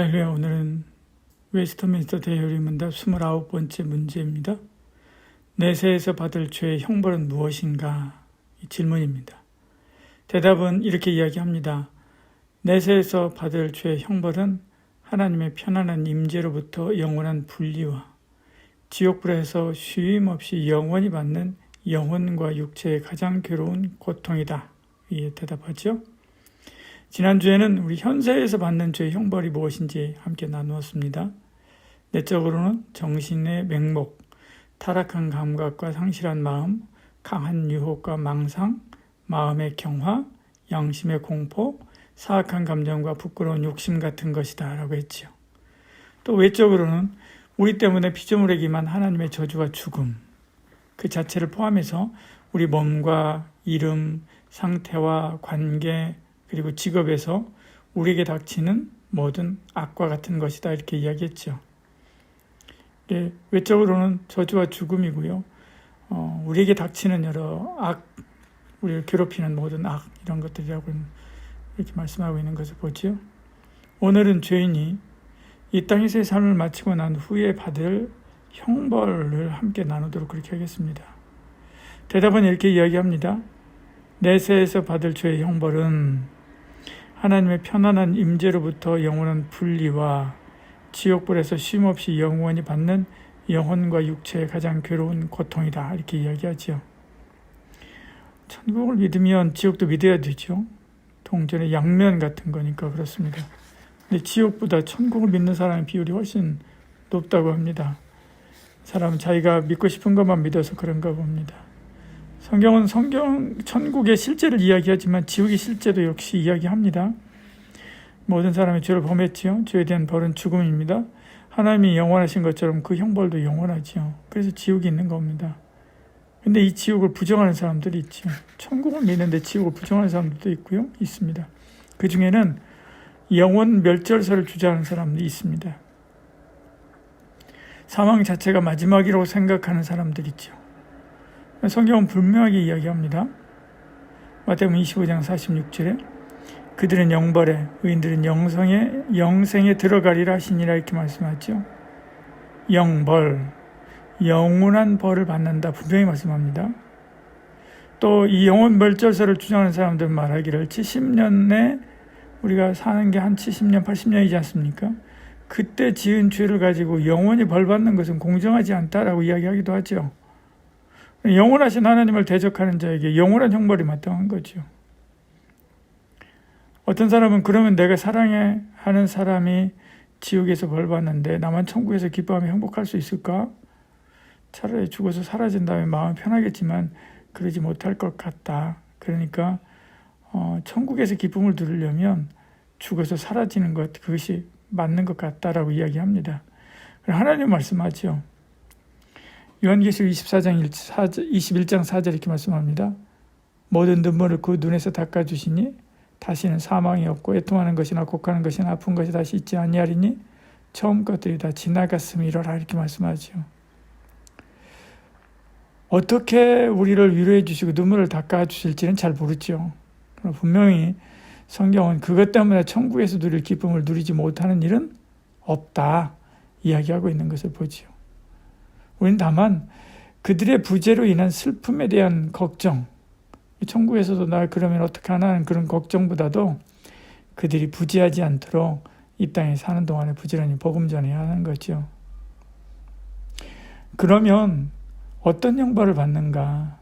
할렐루야. 오늘은 웨스트민스터 대요리문답 29번째 문제입니다. 내세에서 받을 죄의 형벌은 무엇인가? 이 질문입니다. 대답은 이렇게 이야기합니다. 내세에서 받을 죄의 형벌은 하나님의 편안한 임재로부터 영원한 분리와 지옥불에서 쉼없이 영원히 받는 영혼과 육체의 가장 괴로운 고통이다. 이에 대답하죠. 지난주에는 우리 현세에서 받는 죄의 형벌이 무엇인지 함께 나누었습니다. 내적으로는 정신의 맹목, 타락한 감각과 상실한 마음, 강한 유혹과 망상, 마음의 경화, 양심의 공포, 사악한 감정과 부끄러운 욕심 같은 것이다 라고 했지요. 또 외적으로는 우리 때문에 피조물에게만 하나님의 저주와 죽음, 그 자체를 포함해서 우리 몸과 이름, 상태와 관계, 그리고 직업에서 우리에게 닥치는 모든 악과 같은 것이다 이렇게 이야기했죠. 외적으로는 저주와 죽음이고요. 우리에게 닥치는 여러 악, 우리를 괴롭히는 모든 악 이런 것들이라고 이렇게 말씀하고 있는 것을 보죠. 오늘은 죄인이 이 땅에서의 삶을 마치고 난 후에 받을 형벌을 함께 나누도록 그렇게 하겠습니다. 대답은 이렇게 이야기합니다. 내세에서 받을 죄의 형벌은 하나님의 편안한 임재로부터 영원한 분리와 지옥불에서 쉼없이 영원히 받는 영혼과 육체의 가장 괴로운 고통이다 이렇게 이야기하죠. 천국을 믿으면 지옥도 믿어야 되죠. 동전의 양면 같은 거니까 그렇습니다. 근데 지옥보다 천국을 믿는 사람의 비율이 훨씬 높다고 합니다. 사람은 자기가 믿고 싶은 것만 믿어서 그런가 봅니다. 성경은 천국의 실제를 이야기하지만 지옥의 실제도 역시 이야기합니다. 모든 사람이 죄를 범했지요. 죄에 대한 벌은 죽음입니다. 하나님이 영원하신 것처럼 그 형벌도 영원하지요. 그래서 지옥이 있는 겁니다. 근데 이 지옥을 부정하는 사람들이 있죠. 천국을 믿는데 지옥을 부정하는 사람들도 있고요. 있습니다. 그 중에는 영원 멸절설을 주장하는 사람도 있습니다. 사망 자체가 마지막이라고 생각하는 사람들 있죠. 성경은 분명하게 이야기합니다. 마태복음 25장 46절에 그들은 영벌에 의인들은 영생에 들어가리라 하시니라 이렇게 말씀하죠. 영벌, 영원한 벌을 받는다 분명히 말씀합니다. 또 이 영원 멸절설을 주장하는 사람들은 말하기를 70년에 우리가 사는 게 한 70년, 80년이지 않습니까? 그때 지은 죄를 가지고 영원히 벌 받는 것은 공정하지 않다라고 이야기하기도 하죠. 영원하신 하나님을 대적하는 자에게 영원한 형벌이 마땅한 거죠. 어떤 사람은 그러면 내가 사랑하는 사람이 지옥에서 벌 받는데 나만 천국에서 기뻐하며 행복할 수 있을까? 차라리 죽어서 사라진 다음에 마음이 편하겠지만 그러지 못할 것 같다. 그러니까 천국에서 기쁨을 누리려면 죽어서 사라지는 것, 그것이 맞는 것 같다라고 이야기합니다. 하나님 말씀하죠. 요한계시록 21장 4절 이렇게 말씀합니다. 모든 눈물을 그 눈에서 닦아주시니 다시는 사망이 없고 애통하는 것이나 곡하는 것이나 아픈 것이 다시 있지 아니하리니 처음 것들이 다 지나갔음이로라 이렇게 말씀하죠. 어떻게 우리를 위로해 주시고 눈물을 닦아주실지는 잘 모르죠. 분명히 성경은 그것 때문에 천국에서 누릴 기쁨을 누리지 못하는 일은 없다 이야기하고 있는 것을 보지요. 우리는 다만 그들의 부재로 인한 슬픔에 대한 걱정, 천국에서도 나 그러면 어떡하나 하는 그런 걱정보다도 그들이 부재하지 않도록 이 땅에 사는 동안에 부지런히 복음 전해야 하는 거죠. 그러면 어떤 형벌을 받는가?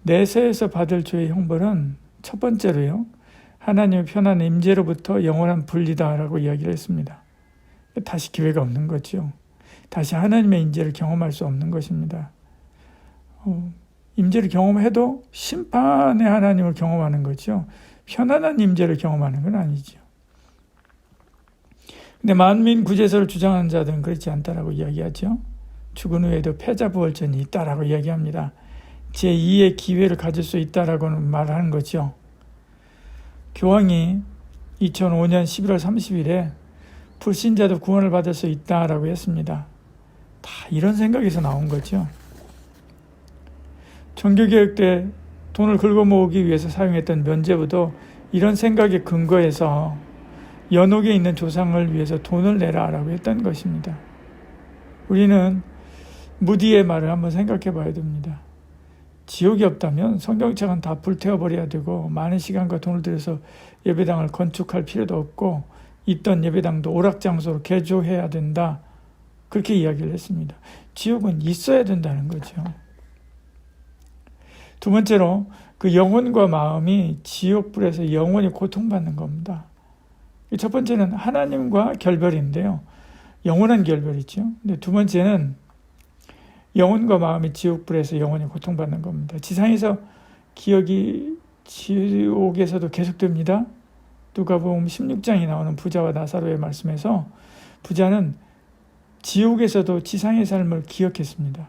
내세에서 받을 죄의 형벌은 첫 번째로요. 하나님의 편한 임재로부터 영원한 분리다라고 이야기를 했습니다. 다시 기회가 없는 거죠. 다시 하나님의 임재를 경험할 수 없는 것입니다. 임재를 경험해도 심판의 하나님을 경험하는 거죠. 편안한 임재를 경험하는 건 아니죠. 근데 만민 구제설을 주장하는 자들은 그렇지 않다라고 이야기하죠. 죽은 후에도 패자부활전이 있다라고 이야기합니다. 제2의 기회를 가질 수 있다라고는 말하는 거죠. 교황이 2005년 11월 30일에 불신자도 구원을 받을 수 있다라고 했습니다. 다 이런 생각에서 나온 거죠. 종교개혁 때 돈을 긁어모으기 위해서 사용했던 면죄부도 이런 생각에 근거해서 연옥에 있는 조상을 위해서 돈을 내라라고 했던 것입니다. 우리는 무디의 말을 한번 생각해 봐야 됩니다. 지옥이 없다면 성경책은 다 불태워버려야 되고 많은 시간과 돈을 들여서 예배당을 건축할 필요도 없고 있던 예배당도 오락장소로 개조해야 된다. 그렇게 이야기를 했습니다. 지옥은 있어야 된다는 거죠. 두 번째로 그 영혼과 마음이 지옥불에서 영원히 고통받는 겁니다. 첫 번째는 하나님과 결별인데요. 영원한 결별이죠. 근데 두 번째는 영혼과 마음이 지옥불에서 영원히 고통받는 겁니다. 지상에서 기억이 지옥에서도 계속됩니다. 누가복음 16장에 나오는 부자와 나사로의 말씀에서 부자는 지옥에서도 지상의 삶을 기억했습니다.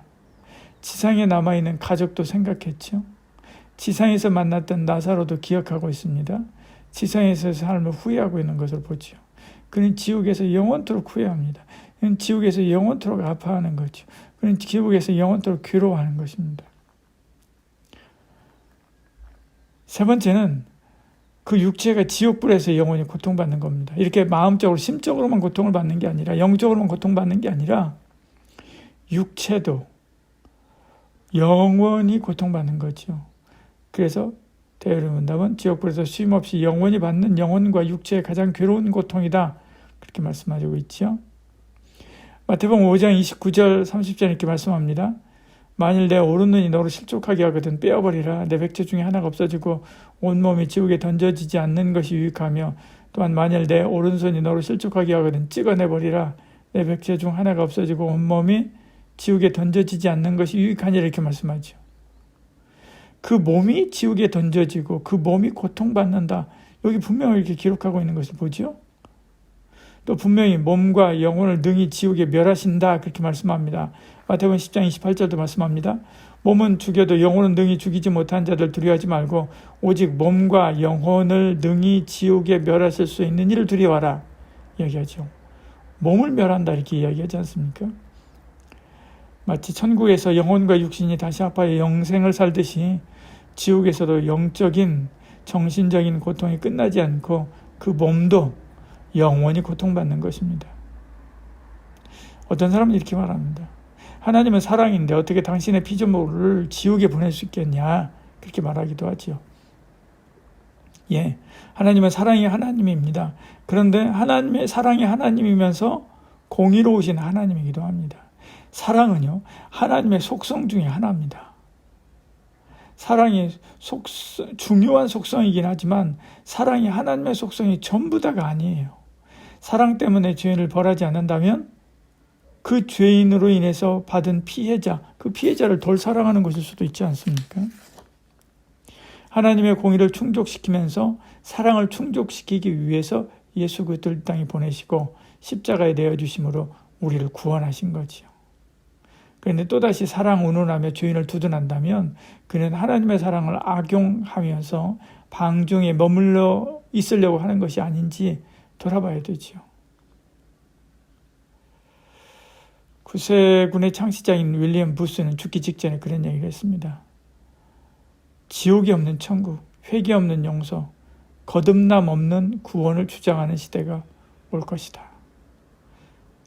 지상에 남아있는 가족도 생각했죠. 지상에서 만났던 나사로도 기억하고 있습니다. 지상에서의 삶을 후회하고 있는 것을 보죠. 그는 지옥에서 영원토록 후회합니다. 그는 지옥에서 영원토록 아파하는 거죠. 그는 지옥에서 영원토록 괴로워하는 것입니다. 세 번째는 그 육체가 지옥불에서 영원히 고통받는 겁니다. 이렇게 마음적으로 심적으로만 고통을 받는 게 아니라 영적으로만 고통받는 게 아니라 육체도 영원히 고통받는 거죠. 그래서 대열의 문답은 지옥불에서 쉼없이 영원히 받는 영혼과 육체의 가장 괴로운 고통이다. 그렇게 말씀하고 있죠. 마태복음 5장 29절 30절 이렇게 말씀합니다. 만일 내 오른눈이 너를 실족하게 하거든 빼어버리라. 내 백체 중에 하나가 없어지고 온몸이 지옥에 던져지지 않는 것이 유익하며 또한 만일 내 오른손이 너를 실족하게 하거든 찍어내버리라. 내 백체 중 하나가 없어지고 온몸이 지옥에 던져지지 않는 것이 유익하니라 이렇게 말씀하죠. 그 몸이 지옥에 던져지고 그 몸이 고통받는다. 여기 분명히 이렇게 기록하고 있는 것을 보죠. 또 분명히 몸과 영혼을 능히 지옥에 멸하신다. 그렇게 말씀합니다. 마태복음 10장 28절도 말씀합니다. 몸은 죽여도 영혼은 능히 죽이지 못한 자들 두려워하지 말고 오직 몸과 영혼을 능히 지옥에 멸하실 수 있는 이를 두려워하라. 이야기하죠. 몸을 멸한다 이렇게 이야기하지 않습니까? 마치 천국에서 영혼과 육신이 다시 합하여 영생을 살듯이 지옥에서도 영적인 정신적인 고통이 끝나지 않고 그 몸도 영원히 고통받는 것입니다. 어떤 사람은 이렇게 말합니다. 하나님은 사랑인데 어떻게 당신의 피조물을 지옥에 보낼 수 있겠냐 그렇게 말하기도 하지요. 예, 하나님은 사랑이 하나님입니다. 그런데 하나님의 사랑이 하나님이면서 공의로우신 하나님이기도 합니다. 사랑은요 하나님의 속성 중에 하나입니다. 사랑이 중요한 속성이긴 하지만 사랑이 하나님의 속성이 전부 다가 아니에요. 사랑 때문에 죄인을 벌하지 않는다면 그 죄인으로 인해서 받은 피해자, 그 피해자를 덜 사랑하는 것일 수도 있지 않습니까? 하나님의 공의를 충족시키면서 사랑을 충족시키기 위해서 예수 그리스도를 땅에 보내시고 십자가에 내어주심으로 우리를 구원하신 거지요. 그런데 또다시 사랑 운운하며 죄인을 두둔한다면 그는 하나님의 사랑을 악용하면서 방중에 머물러 있으려고 하는 것이 아닌지 돌아봐야 되지요. 구세군의 창시자인 윌리엄 부스는 죽기 직전에 그런 얘기를 했습니다. 지옥이 없는 천국, 회개 없는 용서, 거듭남 없는 구원을 주장하는 시대가 올 것이다.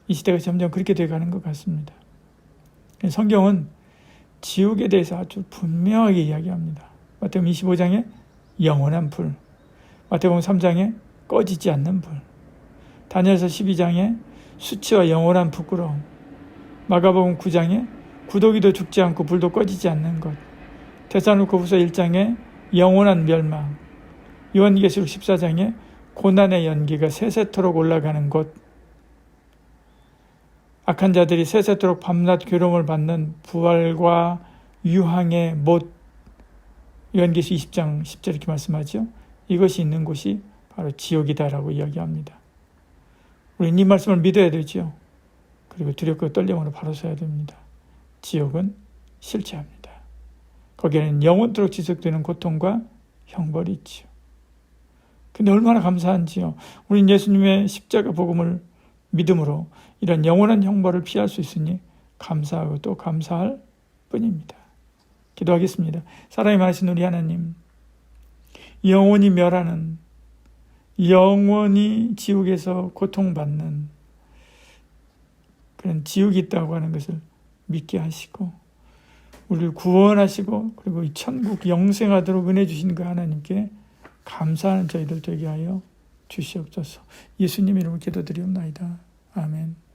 이 시대가 점점 그렇게 돼가는 것 같습니다. 성경은 지옥에 대해서 아주 분명하게 이야기합니다. 마태복음 25장에 영원한 불, 마태복음 3장에 꺼지지 않는 불, 다니엘서 12장에 수치와 영원한 부끄러움, 마가복음 9장에 구더기도 죽지 않고 불도 꺼지지 않는 것, 데살로니가후서 1장에 영원한 멸망, 요한계시록 14장에 고난의 연기가 세세토록 올라가는 곳, 악한 자들이 세세토록 밤낮 괴로움을 받는 부활과 유황의 못, 요한계시 20장 10절 이렇게 말씀하죠. 이것이 있는 곳이 바로 지옥이다라고 이야기합니다. 우리는 이 말씀을 믿어야 되죠. 그리고 두렵고 떨림으로 바로 서야 됩니다. 지옥은 실체합니다. 거기에는 영원토록 지속되는 고통과 형벌이 있지요. 근데 얼마나 감사한지요. 우린 예수님의 십자가 복음을 믿음으로 이런 영원한 형벌을 피할 수 있으니 감사하고 또 감사할 뿐입니다. 기도하겠습니다. 사랑이 많으신 우리 하나님, 영원히 멸하는 영원히 지옥에서 고통받는 그런 지옥이 있다고 하는 것을 믿게 하시고 우리를 구원하시고 그리고 이 천국 영생하도록 은혜 주신 그 하나님께 감사하는 저희들 되게 하여 주시옵소서. 예수님 이름으로 기도드리옵나이다. 아멘.